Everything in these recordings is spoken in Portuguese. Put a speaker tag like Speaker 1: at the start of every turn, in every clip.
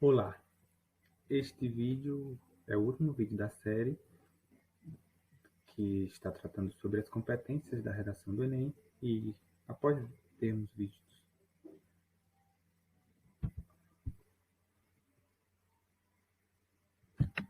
Speaker 1: Olá, este vídeo é o último vídeo da série que está tratando sobre as competências da redação do Enem e após termos visto.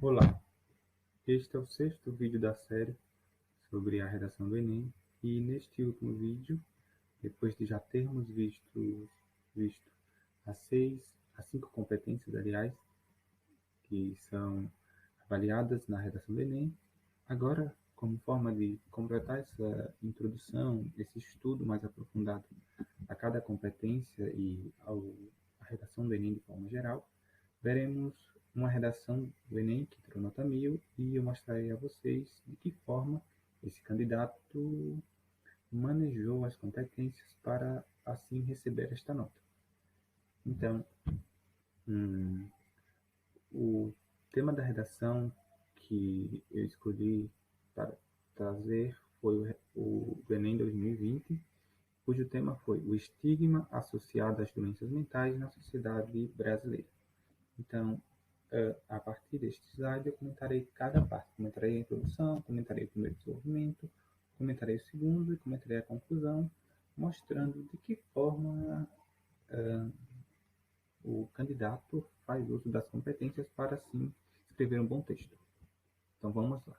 Speaker 1: Olá, este é o sexto vídeo da série sobre a redação do Enem e neste último vídeo, depois de já termos visto as cinco competências, aliás, que são avaliadas na redação do Enem. Agora, como forma de completar essa introdução, esse estudo mais aprofundado a cada competência e a redação do Enem de forma geral, veremos uma redação do Enem que tirou nota 1000 e eu mostrarei a vocês de que forma esse candidato manejou as competências para assim receber esta nota. Então, o tema da redação que eu escolhi para trazer foi o do Enem 2020, cujo tema foi o estigma associado às doenças mentais na sociedade brasileira. Então, a partir deste slide, eu comentarei cada parte. Comentarei a introdução, comentarei o primeiro desenvolvimento, comentarei o segundo e comentarei a conclusão, mostrando de que forma o candidato faz uso das competências para, assim, escrever um bom texto. Então, vamos lá.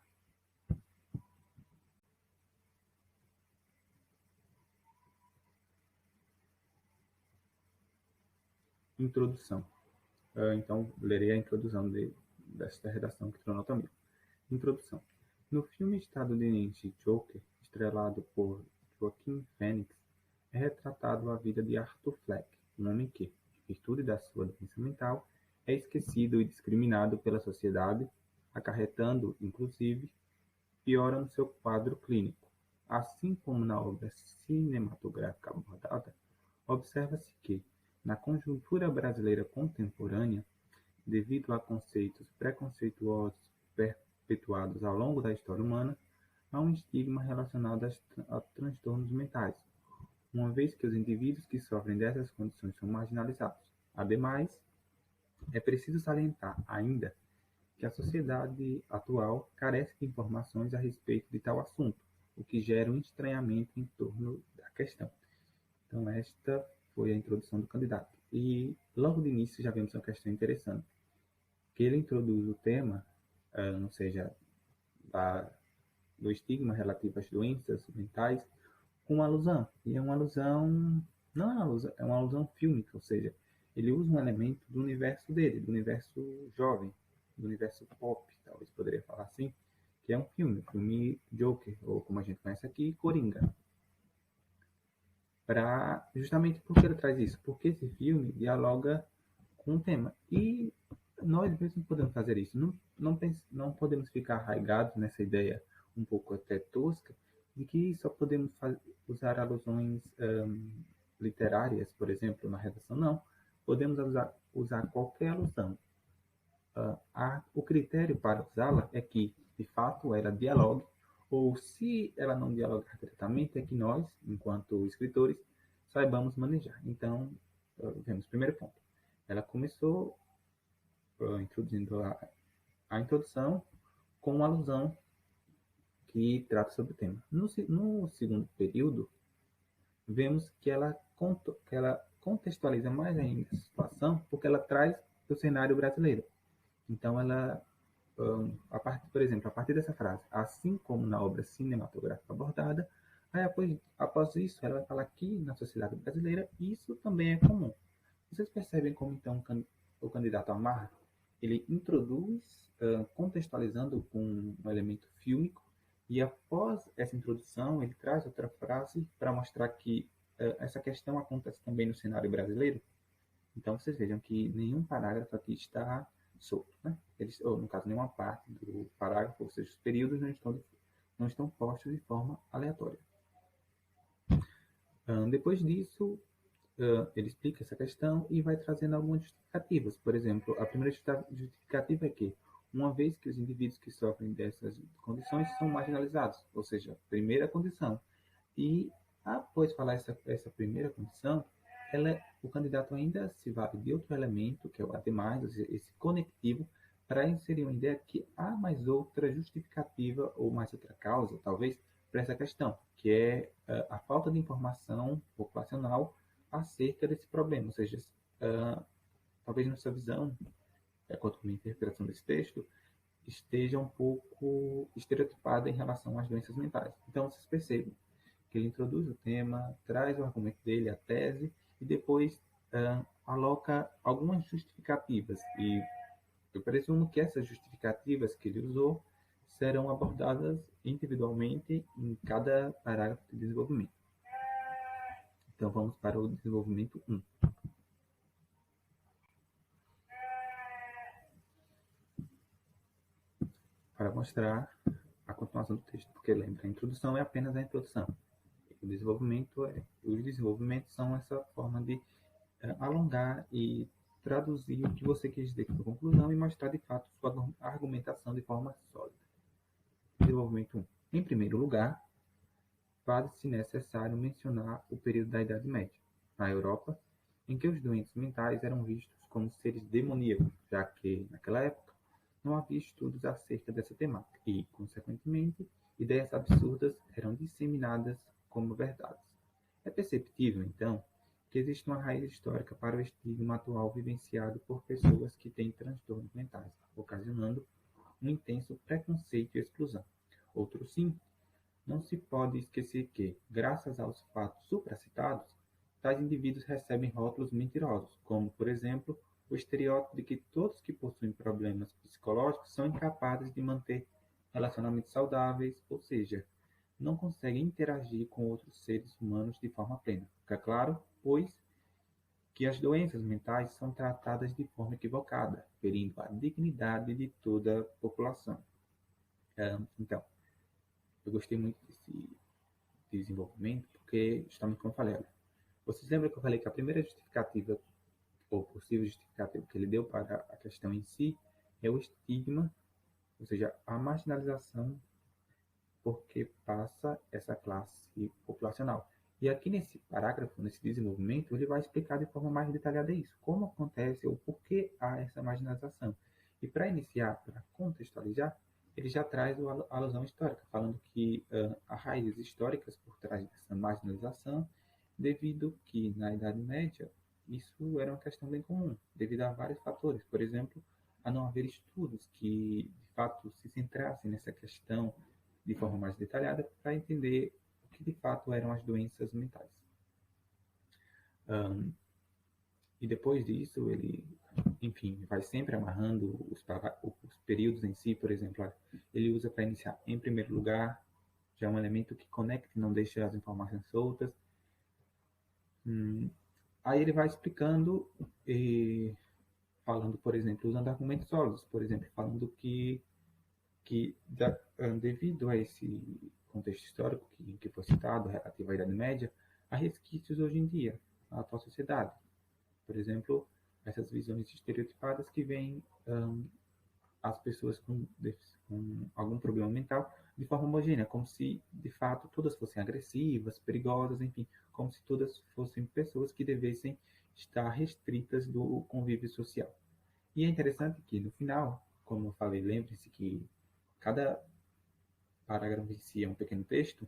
Speaker 1: Introdução. Então, lerei a introdução desta redação que tirou nota 1000. Introdução. No filme estadunidense Joker, estrelado por Joaquin Phoenix, é retratado a vida de Arthur Fleck, um homem que, em virtude da sua doença mental, é esquecido e discriminado pela sociedade, acarretando, inclusive, piora no seu quadro clínico. Assim como na obra cinematográfica abordada, observa-se que, na conjuntura brasileira contemporânea, devido a conceitos preconceituosos perpetuados ao longo da história humana, há um estigma relacionado a transtornos mentais, uma vez que os indivíduos que sofrem dessas condições são marginalizados. Ademais, é preciso salientar ainda que a sociedade atual carece de informações a respeito de tal assunto, o que gera um estranhamento em torno da questão. Então, esta foi a introdução do candidato. E logo de início já vemos uma questão interessante, que ele introduz o tema, ou seja, do estigma relativo às doenças mentais, com uma alusão. E é uma alusão, não é uma alusão, é uma alusão fílmica, ou seja, ele usa um elemento do universo dele, do universo jovem, do universo pop, talvez poderia falar assim, que é um filme, o filme Joker, ou como a gente conhece aqui, Coringa. Justamente porque ele traz isso, porque esse filme dialoga com o tema. E nós mesmos podemos fazer isso. Não podemos ficar arraigados nessa ideia um pouco até tosca de que só podemos usar alusões literárias, por exemplo, na redação. Não. Podemos usar qualquer alusão. O critério para usá-la é que, de fato, ela dialogue, ou se ela não dialogar diretamente, é que nós, enquanto escritores, saibamos manejar. Então, vemos o primeiro ponto. Ela começou introduzindo a introdução com uma alusão que trata sobre o tema. No segundo período, vemos que ela contextualiza mais ainda a situação, porque ela traz o cenário brasileiro. Então, ela, por exemplo, a partir dessa frase, assim como na obra cinematográfica abordada, aí após isso, ela vai falar que na sociedade brasileira isso também é comum. Vocês percebem como, então, o candidato amarra? Ele introduz, contextualizando com um elemento fílmico, e após essa introdução, ele traz outra frase para mostrar que essa questão acontece também no cenário brasileiro. Então, vocês vejam que nenhum parágrafo aqui está solto, né? Ou, no caso, nenhuma parte do parágrafo, ou seja, os períodos não estão postos de forma aleatória. Depois disso, ele explica essa questão e vai trazendo algumas justificativas. Por exemplo, a primeira justificativa é que, uma vez que os indivíduos que sofrem dessas condições são marginalizados, ou seja, primeira condição. E após falar essa primeira condição, o candidato ainda se vale de outro elemento, que é o ademais, esse conectivo, para inserir uma ideia que há mais outra justificativa ou mais outra causa, talvez, para essa questão, que é a falta de informação populacional acerca desse problema. Ou seja, talvez na sua visão, quanto à minha interpretação desse texto, esteja um pouco estereotipada em relação às doenças mentais. Então, vocês percebem que ele introduz o tema, traz o argumento dele, a tese, e depois aloca algumas justificativas. E eu presumo que essas justificativas que ele usou serão abordadas individualmente em cada parágrafo de desenvolvimento. Então, vamos para o desenvolvimento 1. Para mostrar a continuação do texto, porque lembra, a introdução é apenas a introdução. Os desenvolvimentos são essa forma de alongar e traduzir o que você quis dizer com a conclusão e mostrar de fato sua argumentação de forma sólida. Desenvolvimento 1. Em primeiro lugar, faz-se necessário mencionar o período da Idade Média, na Europa, em que os doentes mentais eram vistos como seres demoníacos, já que, naquela época, não havia estudos acerca dessa temática e, consequentemente, ideias absurdas eram disseminadas como verdades. É perceptível, então, que existe uma raiz histórica para o estigma atual vivenciado por pessoas que têm transtornos mentais, ocasionando um intenso preconceito e exclusão. Outro sim, não se pode esquecer que, graças aos fatos supracitados, tais indivíduos recebem rótulos mentirosos, como, por exemplo, o estereótipo de que todos que possuem problemas psicológicos são incapazes de manter relacionamentos saudáveis, ou seja, não conseguem interagir com outros seres humanos de forma plena. Fica claro, pois, que as doenças mentais são tratadas de forma equivocada, ferindo a dignidade de toda a população. Então, eu gostei muito desse desenvolvimento, porque, justamente como eu falei, olha, vocês lembram que eu falei que a primeira justificativa, ou possível justificativa que ele deu para a questão em si, é o estigma, ou seja, a marginalização porque passa essa classe populacional. E aqui nesse parágrafo, nesse desenvolvimento, ele vai explicar de forma mais detalhada isso, como acontece ou por que há essa marginalização. E para iniciar, para contextualizar, ele já traz a alusão histórica, falando que há raízes históricas por trás dessa marginalização, devido que na Idade Média isso era uma questão bem comum, devido a vários fatores. Por exemplo, a não haver estudos que de fato se centrassem nessa questão de forma mais detalhada para entender o que de fato eram as doenças mentais. E depois disso, ele, enfim, vai sempre amarrando os períodos em si. Por exemplo, ele usa para iniciar em primeiro lugar, já é um elemento que conecta e não deixa as informações soltas. Aí ele vai explicando e falando, por exemplo, usando argumentos sólidos, por exemplo, falando que devido a esse contexto histórico que foi citado, relativo à Idade Média, há resquícios hoje em dia na atual sociedade. Por exemplo, essas visões estereotipadas que veem as pessoas com algum problema mental de forma homogênea, como se de fato todas fossem agressivas, perigosas, enfim, como se todas fossem pessoas que devessem estar restritas do convívio social. E é interessante que no final, como eu falei, lembre-se que cada parágrafo em si é um pequeno texto,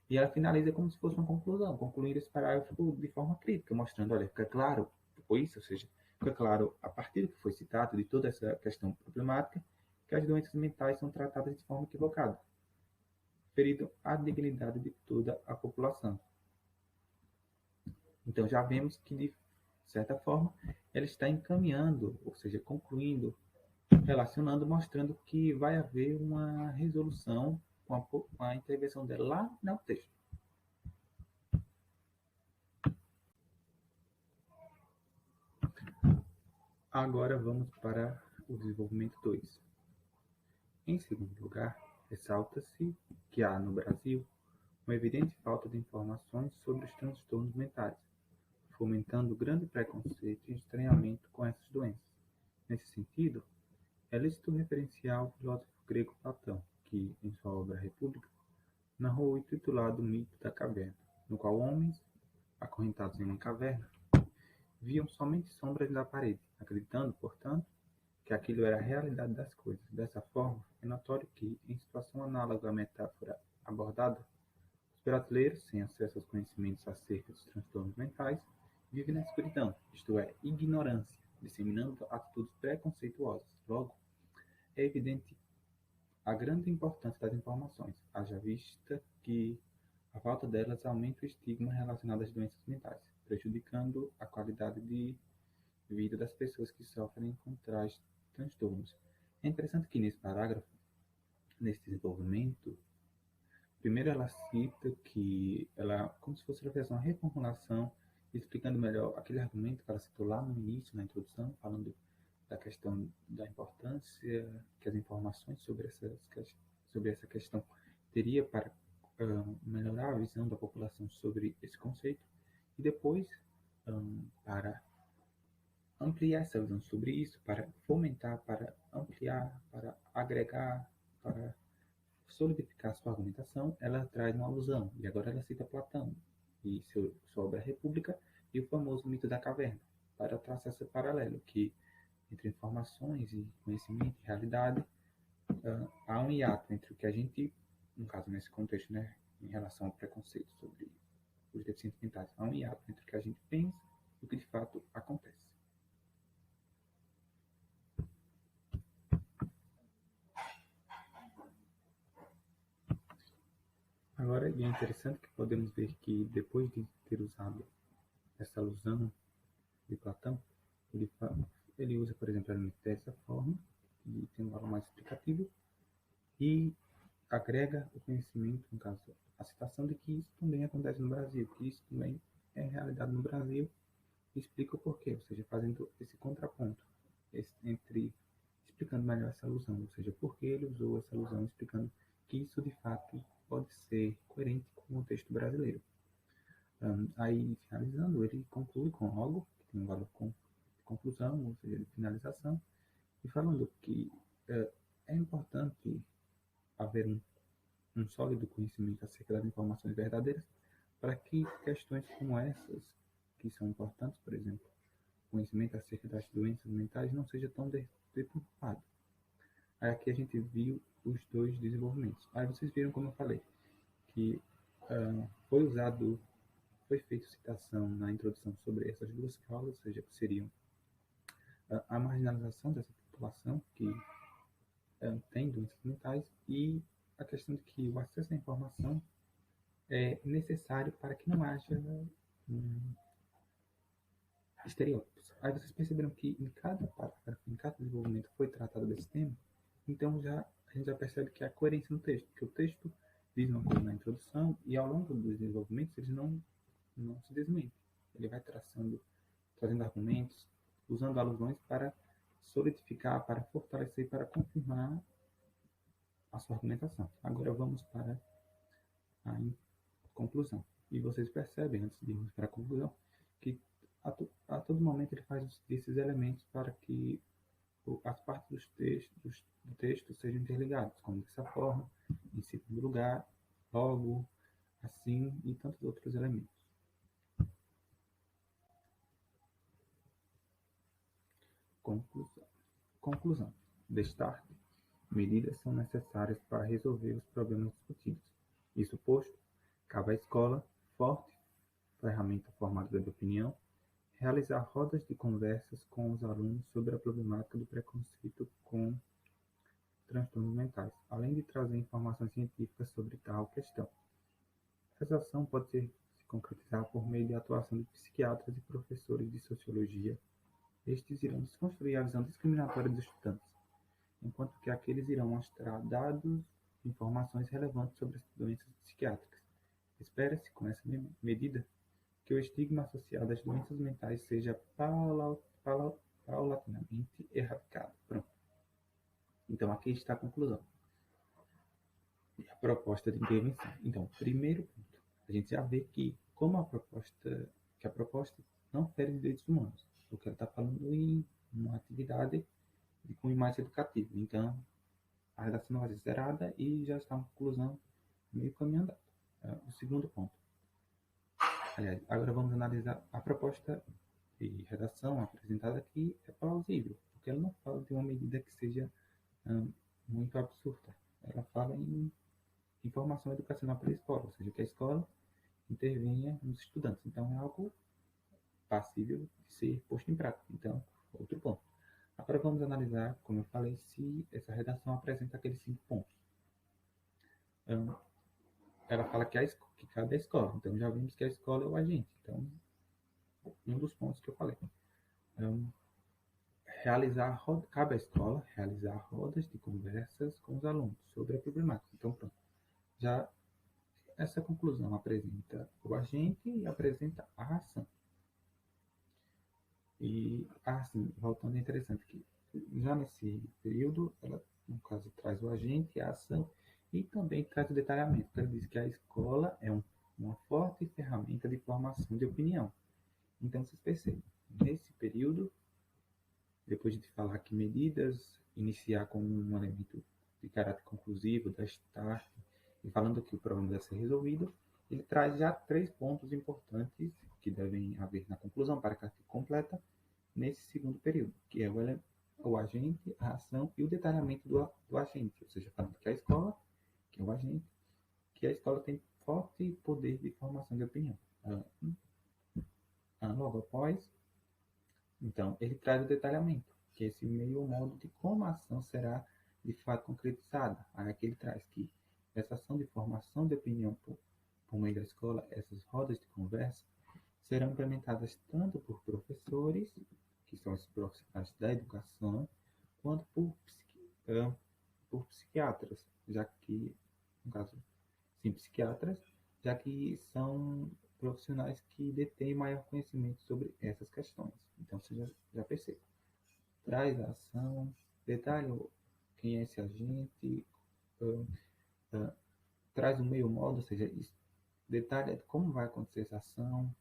Speaker 1: e ela finaliza como se fosse uma conclusão, concluindo esse parágrafo de forma crítica, mostrando, olha, fica claro, ou seja, fica claro, a partir do que foi citado, de toda essa questão problemática, que as doenças mentais são tratadas de forma equivocada, ferindo a dignidade de toda a população. Então já vemos que, de certa forma, ela está encaminhando, ou seja, concluindo, relacionando, mostrando que vai haver uma resolução com a intervenção dela lá no texto. Agora vamos para o desenvolvimento 2. Em segundo lugar, ressalta-se que há no Brasil uma evidente falta de informações sobre os transtornos mentais, fomentando grande preconceito e estranhamento com essas doenças. Nesse sentido, é lícito referenciar o filósofo grego Platão, que, em sua obra República, narrou o intitulado Mito da Caverna, no qual homens, acorrentados em uma caverna, da parede, acreditando, portanto, que aquilo era a realidade das coisas. Dessa forma, é notório que, em situação análoga à metáfora abordada, os brasileiros, sem acesso aos conhecimentos acerca dos transtornos mentais, vivem na escuridão, isto é, ignorância, disseminando atitudes preconceituosas. Logo, é evidente a grande importância das informações, haja vista que a falta delas aumenta o estigma relacionado às doenças mentais, prejudicando a qualidade de vida das pessoas que sofrem com tais transtornos. É interessante que nesse parágrafo, nesse desenvolvimento, primeiro ela cita que ela, como se fosse uma reformulação, explicando melhor aquele argumento que ela citou lá no início, na introdução, falando da questão da importância que as informações sobre essa questão teria para melhorar a visão da população sobre esse conceito, e depois para ampliar essa visão sobre isso, para fomentar, para ampliar, para agregar, para solidificar sua argumentação, ela traz uma alusão, e agora ela cita Platão e sua obra República e o famoso mito da caverna, para traçar esse paralelo que entre informações e conhecimento e realidade há um hiato entre o que a gente, no caso nesse contexto, né, em relação ao preconceito sobre os deficientes mentais, há um hiato entre o que a gente pensa e o que de fato acontece. Agora, é interessante que podemos ver que, depois de ter usado essa alusão de Platão, ele usa, por exemplo, a limite dessa forma, e tem um valor mais explicativo, e agrega o conhecimento, no caso, a citação de que isso também acontece no Brasil, que isso também é realidade no Brasil, e explica o porquê, ou seja, fazendo esse contraponto entre explicando melhor essa alusão, ou seja, por que ele usou essa alusão, explicando que isso de fato pode ser coerente com o texto brasileiro. Aí, finalizando, ele conclui com algo que tem um valor de conclusão, ou seja, de finalização, e falando que é importante haver um sólido conhecimento acerca das informações verdadeiras para que questões como essas, que são importantes, por exemplo, conhecimento acerca das doenças mentais, não seja tão deturpado. Aí aqui a gente viu os dois desenvolvimentos. Aí vocês viram, como eu falei, que foi feita citação na introdução sobre essas duas causas, ou seja, que seriam a marginalização dessa população que tem doenças mentais e a questão de que o acesso à informação é necessário para que não haja estereótipos. Aí vocês perceberam que em cada parágrafo, em cada desenvolvimento foi tratado desse tema, então a gente já percebe que há coerência no texto, porque o texto diz uma coisa na introdução e ao longo dos desenvolvimentos eles não se desmentem. Ele vai trazendo argumentos, usando alusões para solidificar, para fortalecer, para confirmar a sua argumentação. Agora vamos para a conclusão. E vocês percebem, antes de irmos para a conclusão, que a todo momento ele faz esses elementos para que as partes do texto sejam interligadas, como dessa forma, em segundo lugar, logo, assim e tantos outros elementos. Conclusão. Destaque. Medidas são necessárias para resolver os problemas discutidos. Isso posto, cabe à escola, forte ferramenta formadora de opinião, realizar rodas de conversas com os alunos sobre a problemática do preconceito com transtornos mentais, além de trazer informações científicas sobre tal questão. Essa ação pode se concretizar por meio de atuação de psiquiatras e professores de sociologia. Estes irão desconstruir a visão discriminatória dos estudantes, enquanto que aqueles irão mostrar dados e informações relevantes sobre as doenças psiquiátricas. Espera-se, com essa medida, que o estigma associado às doenças mentais seja paulatinamente erradicado. Pronto. Então, aqui está a conclusão. E a proposta de intervenção. Então, primeiro ponto, a gente já vê que a proposta não fere direitos humanos, porque ela está falando em uma atividade de cunho mais educativo. Então, a redação não vai ser zerada e já está uma conclusão meio caminho andado. O segundo ponto. Aliás, agora vamos analisar a proposta de redação apresentada aqui é plausível, porque ela não fala de uma medida que seja muito absurda. Ela fala em informação educacional para a escola, ou seja, que a escola intervenha nos estudantes. Então, é algo passível de ser posto em prática. Então, outro ponto. Agora vamos analisar, como eu falei, se essa redação apresenta aqueles 5 pontos. Ela fala que cabe à escola. Então, já vimos que a escola é o agente. Então, um dos pontos que eu falei. Cabe à escola realizar rodas de conversas com os alunos sobre a problemática. Então, pronto. Já essa conclusão apresenta o agente e apresenta a ação. E, assim, voltando, é interessante que já nesse período, ela, no caso, traz o agente, a ação, e também traz o detalhamento. Ela diz que a escola é uma forte ferramenta de formação de opinião. Então, vocês percebem, nesse período, depois de falar que medidas, iniciar com um elemento de caráter conclusivo, da start, e falando que o problema deve ser resolvido, ele traz já 3 pontos importantes que devem haver na conclusão para que ela fique completa nesse segundo período, que é o agente, a ação e o detalhamento do agente, ou seja, falando que a escola, que é o agente, que a escola tem forte poder de formação de opinião. Logo após, então, ele traz o detalhamento, que é esse meio modo de como a ação será de fato concretizada. Aí aqui ele traz que essa ação de formação de opinião por meio da escola, essas rodas de conversa, serão implementadas tanto por professores, que são os profissionais da educação, quanto por psiquiatras, já que, no caso, sim, psiquiatras, já que são profissionais que detêm maior conhecimento sobre essas questões. Então, você já percebe. Traz a ação, detalha quem é esse agente, uh, uh, traz o meio modo, ou seja, detalha como vai acontecer essa ação,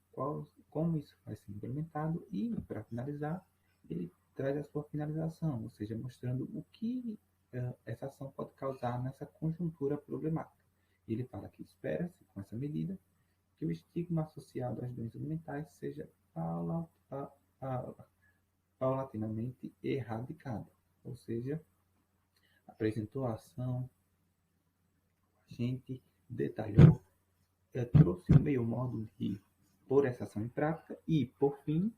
Speaker 1: como isso vai ser implementado e, para finalizar, ele traz a sua finalização, ou seja, mostrando o que essa ação pode causar nessa conjuntura problemática. Ele fala que espera-se, com essa medida, que o estigma associado às doenças mentais seja paulatinamente erradicado, ou seja, apresentou a ação, a gente detalhou, trouxe o meio modo de pôr essa ação em prática e, por fim,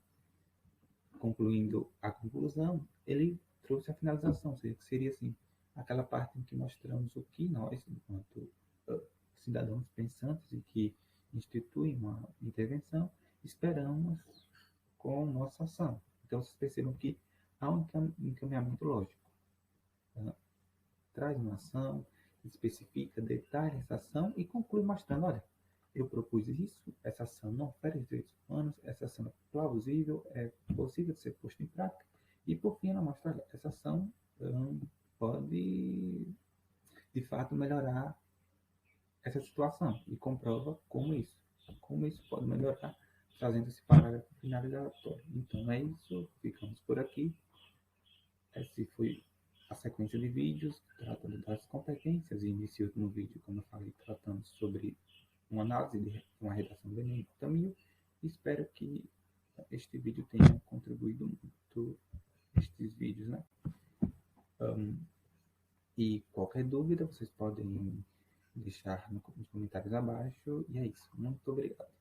Speaker 1: concluindo a conclusão, ele trouxe a finalização, ou seja, que seria assim, aquela parte em que mostramos o que nós, enquanto cidadãos pensantes e que instituem uma intervenção, esperamos com nossa ação. Então, vocês percebam que há um encaminhamento lógico. Traz uma ação, especifica, detalha essa ação e conclui mostrando, olha, eu propus isso, essa ação não fere os direitos humanos, essa ação é plausível, é possível de ser posta em prática, e por fim ela mostra, olha, essa ação pode, de fato, melhorar essa situação, e comprova como isso pode melhorar, trazendo esse parágrafo finalizatório. Então é isso, ficamos por aqui. Esse foi a sequência de vídeos tratando das competências e iniciou no vídeo, como eu falei, tratando sobre uma análise de uma redação do Enem Tamil. Espero que este vídeo tenha contribuído muito, estes vídeos, né? E qualquer dúvida vocês podem deixar nos comentários abaixo. E é isso. Muito obrigado.